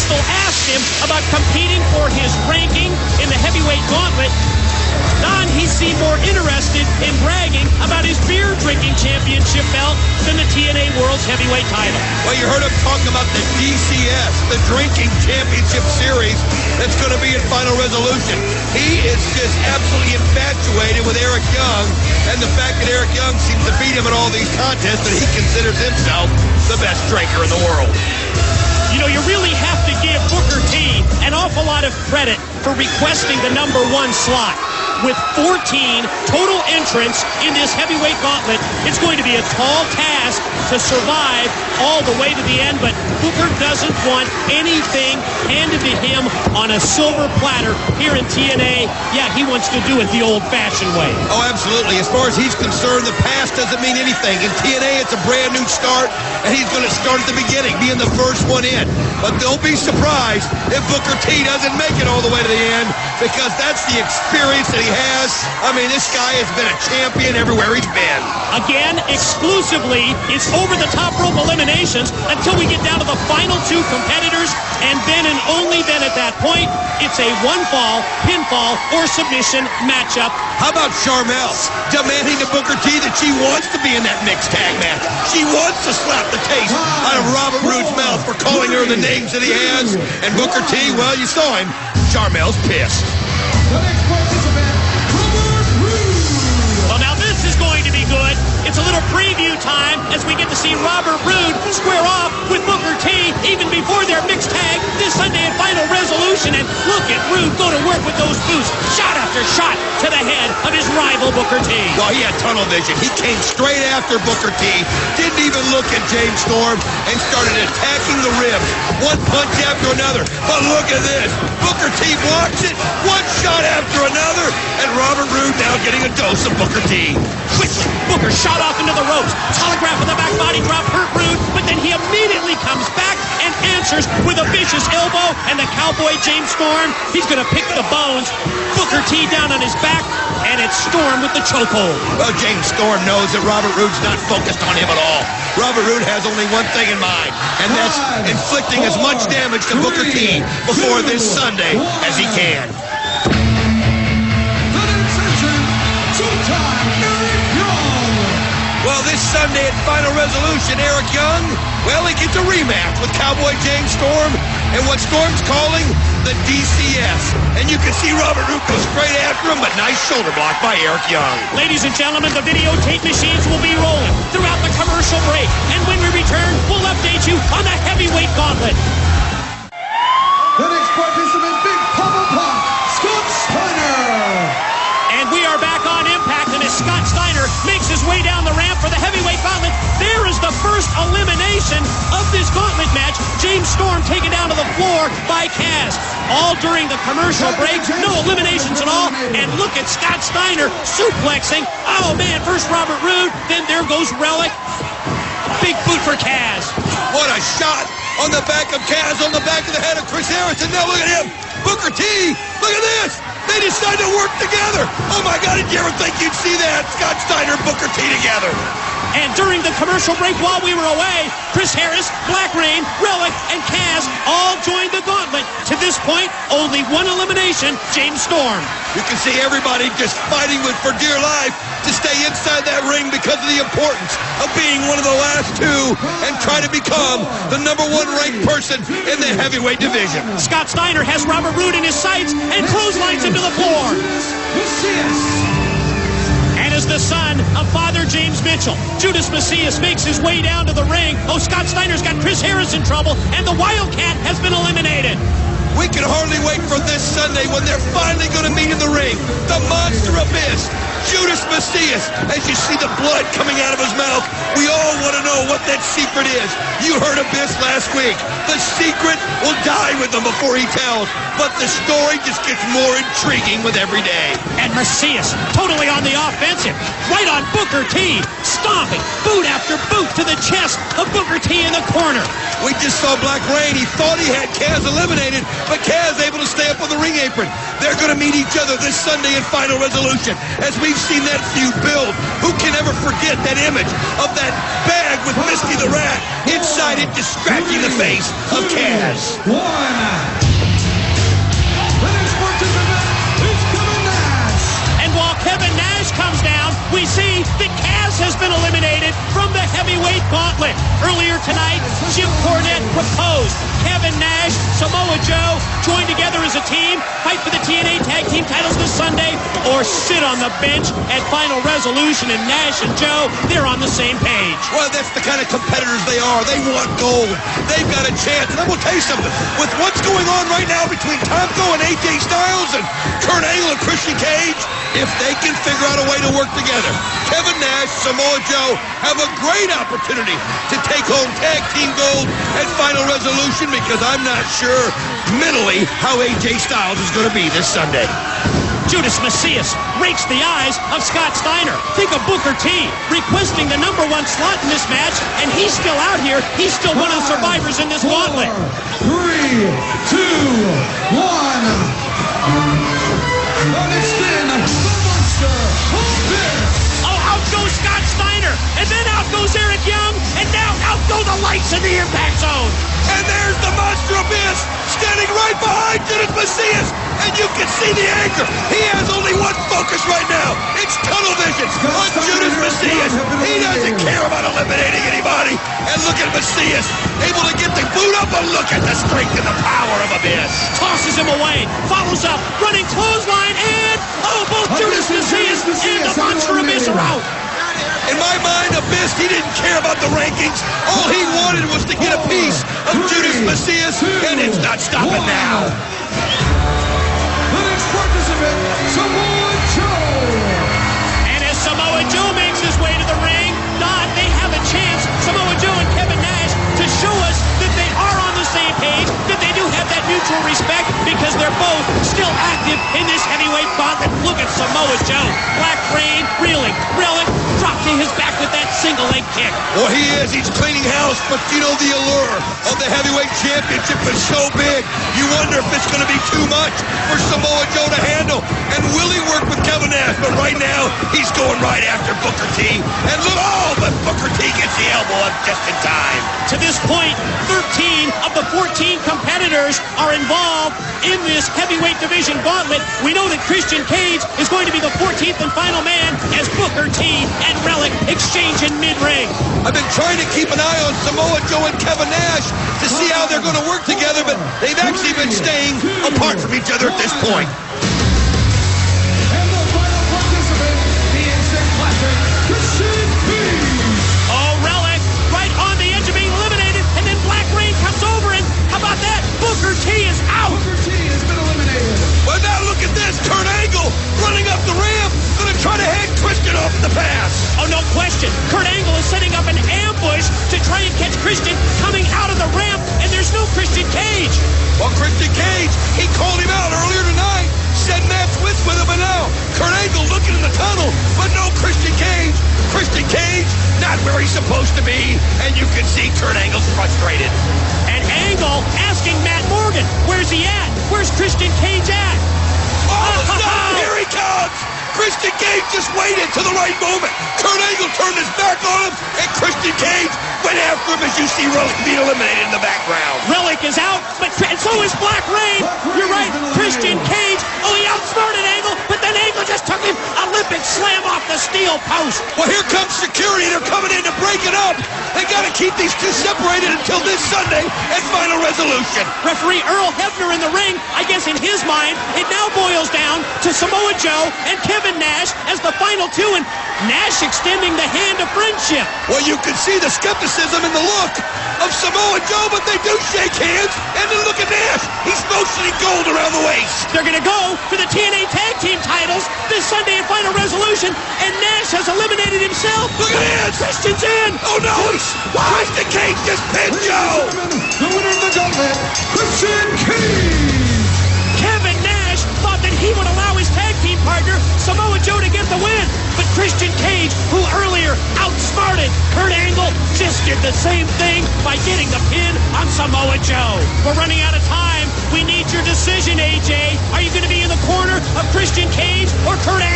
Crystal asked him about competing for his ranking in the heavyweight gauntlet, Don, he seemed more interested in bragging about his beer drinking championship belt than the TNA World's Heavyweight title. Well, you heard him talking about the DCS, the Drinking Championship Series that's going to be in Final Resolution. He is just absolutely infatuated with Eric Young, and the fact that Eric Young seems to beat him in all these contests, that he considers himself the best drinker in the world. You know, you really have to give Booker T an awful lot of credit for requesting the #1 slot. With 14 total entrants in this heavyweight gauntlet, it's going to be a tall task to survive all the way to the end, but Booker doesn't want anything handed to him on a silver platter here in TNA. Yeah, he wants to do it the old-fashioned way. Oh, absolutely. As far as he's concerned, the past doesn't mean anything. In TNA, it's a brand new start, and he's going to start at the beginning, being the first one in. But don't be surprised if Booker T doesn't make it all the way to the end, because that's the experience that he has. I mean, this guy has been a champion everywhere he's been. Again, exclusively, it's over-the-top rope eliminations until we get down to the final 2 competitors, and then and only then at that point, it's a one-fall, pinfall, or submission matchup. How about Charmel demanding to Booker T that she wants to be in that mixed tag match? She wants to slap the taste out of Robert Roode's mouth for calling her the names that he has. And Booker T, well, you saw him. Charmel's pissed. The next participant, Robert Roode. Well, now this is going to be good. It's a little preview time as we get to see Robert Roode square off with Booker T even before their mixed tag this Sunday at Final Resolution. And look at Roode go to work with those boots, shot after shot to the head of his rival Booker T. Well, he had tunnel vision. He came straight after Booker T, didn't even look at James Storm, and started attacking the ribs, one punch after another. But look at this. Booker T blocks it, one shot after another, and Robert Roode now getting a dose of Booker T. Quickly, Booker shot off into the ropes. Telegraph with the back body drop hurt Roode, but then he immediately comes back and answers with a vicious elbow, and the cowboy James Storm, he's going to pick the bones. Booker T down on his back, and it's Storm with the chokehold. Well, James Storm knows that Robert Roode's not focused on him at all. Robert Roode has only one thing in mind, and that's inflicting as much damage to Booker T before this Sunday as he can. Well, this Sunday at Final Resolution, Eric Young, well, he gets a rematch with Cowboy James Storm and what Storm's calling the DCS. And you can see Robert Roode go straight after him, but nice shoulder block by Eric Young. Ladies and gentlemen, the videotape machines will be rolling throughout the commercial break. And when we return, we'll update you on the heavyweight gauntlet. The next participant, Big Papa Pop, Scott Steiner. And we are back on Impact, and as Scott Steiner makes his way down the ramp for the heavyweight gauntlet, there is the first elimination of this gauntlet match. James Storm taken down to the floor by Kaz. All during the commercial break, no eliminations at all. And look at Scott Steiner suplexing. Oh man, first Robert Roode, then there goes Relic. Big boot for Kaz. What a shot on the back of Kaz, on the back of the head of Chris Harrison. Now look at him. Booker T, look at this. They decided to work together. Oh my God, did you ever think you'd see that? Scott Steiner and Booker T together. And during the commercial break while we were away, Chris Harris, Black Rain, Relic, and Kaz all joined the gauntlet. To this point, only one elimination, James Storm. You can see everybody just fighting for dear life to stay inside that ring because of the importance of being one of the last 2 and try to become the #1 ranked person in the heavyweight division. Scott Steiner has Robert Roode in his sights and clotheslines him to the floor. And as the son of Father James Mitchell, Judas Macias makes his way down to the ring. Oh, Scott Steiner's got Chris Harris in trouble, and the Wildcat has been eliminated. We can hardly wait for this Sunday when they're finally going to meet in the ring. The Monster Abyss, Judas Macias, as you see the blood coming out of his mouth. We all want to know what that secret is. You heard Abyss last week. The secret will die with him before he tells. But the story just gets more intriguing with every day. And Macias, totally on the offensive, right on Booker T, stomping boot after boot to the chest of Booker T in the corner. We just saw Black Rain. He thought he had Kaz eliminated, but Kaz able to stay up on the ring apron. They're going to meet each other this Sunday in Final Resolution. As we've seen that feud build, who can ever forget that image of that bag with Misty the Rat inside it, just scratching the face of Kaz? The next participant is Kevin Nash. And while Kevin Nash comes down, we see that Kaz has been eliminated from the heavyweight gauntlet. Earlier tonight, Jim Cornette proposed Kevin Nash, Samoa Joe, join together as a team, fight for the TNA Tag Team titles this Sunday, or sit on the bench at Final Resolution. And Nash and Joe, they're on the same page. Well, that's the kind of competitors they are. They want gold. They've got a chance. And I will tell you something. With what's going on right now between Tomko and AJ Styles and Kurt Angle and Christian Cage, if they can figure out a way to work together, Kevin Nash, Samoa Joe have a great opportunity to take home tag team gold at Final Resolution, because I'm not sure mentally how AJ Styles is going to be this Sunday. Judas Macias rakes the eyes of Scott Steiner. Think of Booker T requesting the #1 slot in this match, and he's still out here. He's still one of the survivors in this gauntlet. 3, 2, 1. The next in, the Monster of This. Oh, out goes Scott Steiner, and then out goes Eric Young, and now out go the lights in the impact zone. And there's the Monster Abyss standing right behind Judas Macias, and you can see the anger. He has only one focus right now. It's tunnel vision on Judas Macias. He doesn't care about eliminating anybody. And look at Macias, able to get the boot up, and look at the strength and the power of Abyss. Tosses him away, follows up, running clothesline, and both Judas Macias and the Monster Abyss are out. In my mind, Abyss, he didn't care about the rankings. All he wanted was to get a piece of Judas Macias, and it's not stopping now. The next participant, Samoa Joe. And as Samoa Joe makes his way to the ring, they have a chance, Samoa Joe and Kevin Nash, to show us that they are on the same page, that they do have that mutual respect, because they're both still active in this heavyweight gauntlet. Look at Samoa Joe. Black Rain, reeling. Relic dropped to his back with that single leg kick. Well, he is. He's cleaning house, but you know the allure of the heavyweight championship is so big. You wonder if it's going to be too much for Samoa Joe to handle. And will he work with Kevin Nash? But right now, he's going right after Booker T. And look, but Booker T gets the elbow up just in time. To this point, 13 of the 14 competitors are involved in this heavyweight division gauntlet. We know that Christian Cage is going to be the 14th and final man as Booker T and Relic exchange in mid-ring. I've been trying to keep an eye on Samoa Joe and Kevin Nash to see how they're going to work together, but they've actually been staying apart from each other at this point. And the final participant, the Instant Classic, Christian Cage. Oh, Relic right on the edge of being eliminated, and then Black Rain comes over, and how about that? Booker T is out. Booker T has been eliminated. Well, now look at this. Kurt Angle running up the ramp, going to try to head Christian off the pass. Oh, no question. Kurt Angle is setting up an ambush to try and catch Christian coming out of the ramp, and there's no Christian Cage. Well, Christian Cage, he called him out earlier tonight, said match wins with him, and now Kurt Angle looking in the tunnel, but no Christian Cage. Christian Cage, not where he's supposed to be, and you can see Kurt Angle's frustrated. And Angle asking Matt Morgan, where's he at? Where's Christian Cage at? All of a sudden, here he comes! Christian Cage just waited to the right moment. Kurt Angle turned his back on him, and Christian Cage went after him, as you see Relic being eliminated in the background. Relic is out, and so is Black Rain. You're right, Christian Cage. Oh, he outsmarted Angle, but then Angle just took him Olympic slam off the steel post. Well, here comes security. They're coming in to break it up. They got to keep these two separated until this Sunday at Final Resolution. Referee Earl Hebner in the ring. I guess in his mind, it now boils down to Samoa Joe and Kevin Nash as the final two, and Nash extending the hand of friendship. Well, you can see the skepticism in the look of Samoa Joe, but they do shake hands, and then look at Nash. He's motioning gold around the waist. They're going to go for the TNA Tag Team titles this Sunday in Final Resolution, and Nash has eliminated himself. Look at this. Christian's in. Oh, no. Christian Cage just pinned Joe. The winner of the gauntlet, Christian Cage. Kevin Nash thought that he would allow his tag team partner, Samoa Joe, to get the win. But Christian Cage, who earlier Steiner outsmarted Kurt Angle, just did the same thing by getting the pin on Samoa Joe. We're running out of time. We need your decision, AJ. Are you going to be in the corner of Christian Cage or Kurt Angle?